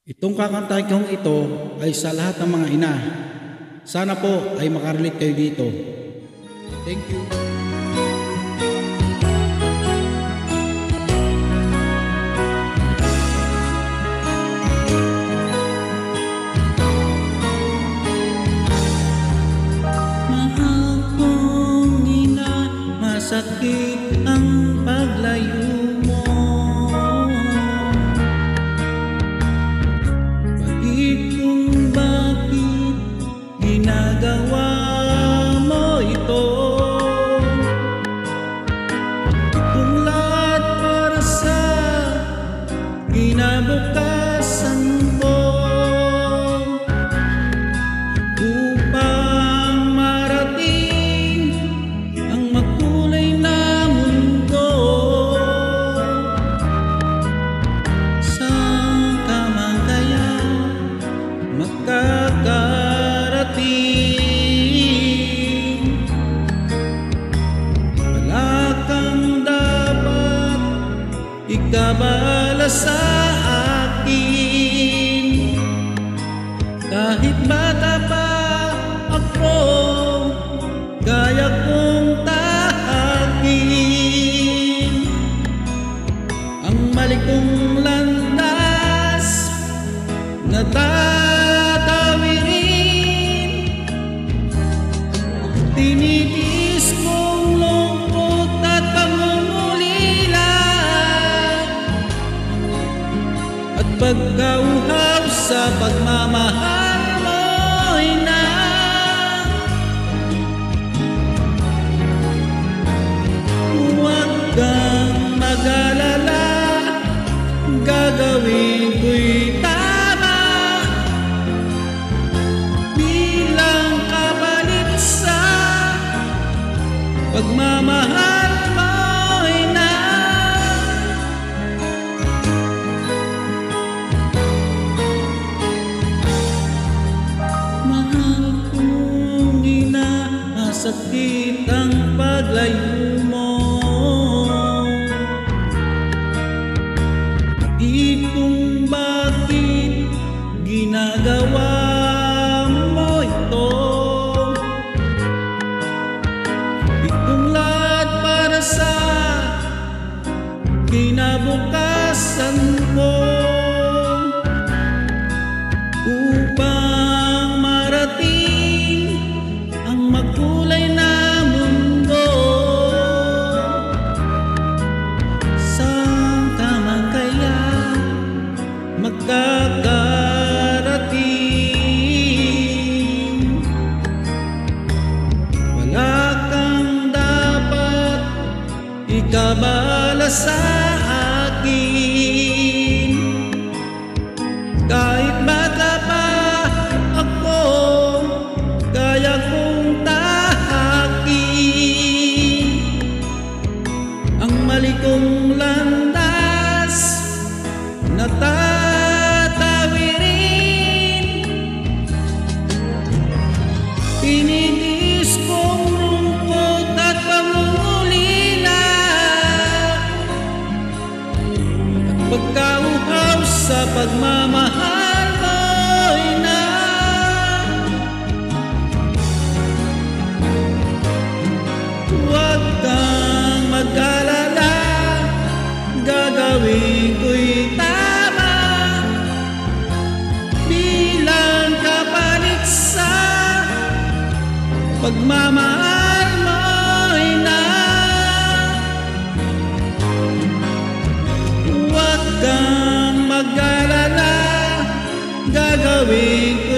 Itong kakantahin kong ito ay sa lahat ng mga ina. Sana po ay makarelate kayo dito. Thank you. Mahal kong ina, masakit ang paglayo mo. Bakit kung bakit ginagawa mo ito? Itong lahat para sa kinabukasan ko, upang marating ang makulay na mundo. Saan ka man kaya makakarating? Wala kang dapat ikabala sa akin. Kahit bata pa ako, kaya kong tahakin ang mali kong landas na tatawirin. Tinitiis kong lungkot at pangungulila at pagkauhaw sa pagmamahal mo'y na. Huwag kang mag-alala, gagawin ko'y tama bilang kapalit sa pagmamahal mo'y na. Mahal kong ina, masakit ang paglayo mo. Di kung bakit ginagawa mo ito. Itong lahat para sa kinabukasan ko, upang marating ang makulay na mundo. Saan ka man kaya makakarating? Wala kang dapat ikabala sa akin. Kahit bata pa ako, kaya kong tahakin ang mali kong landas na tatawirin. Tinitiis kong lungkot at pangungulila at pagkauhaw sa pagmamahal mo'y na. Huwag kang mag-alala, gagawin ko'y tama bilang kapalit sa pagmamahal mo'y na. Huwag kang mag-alala, gagawin ko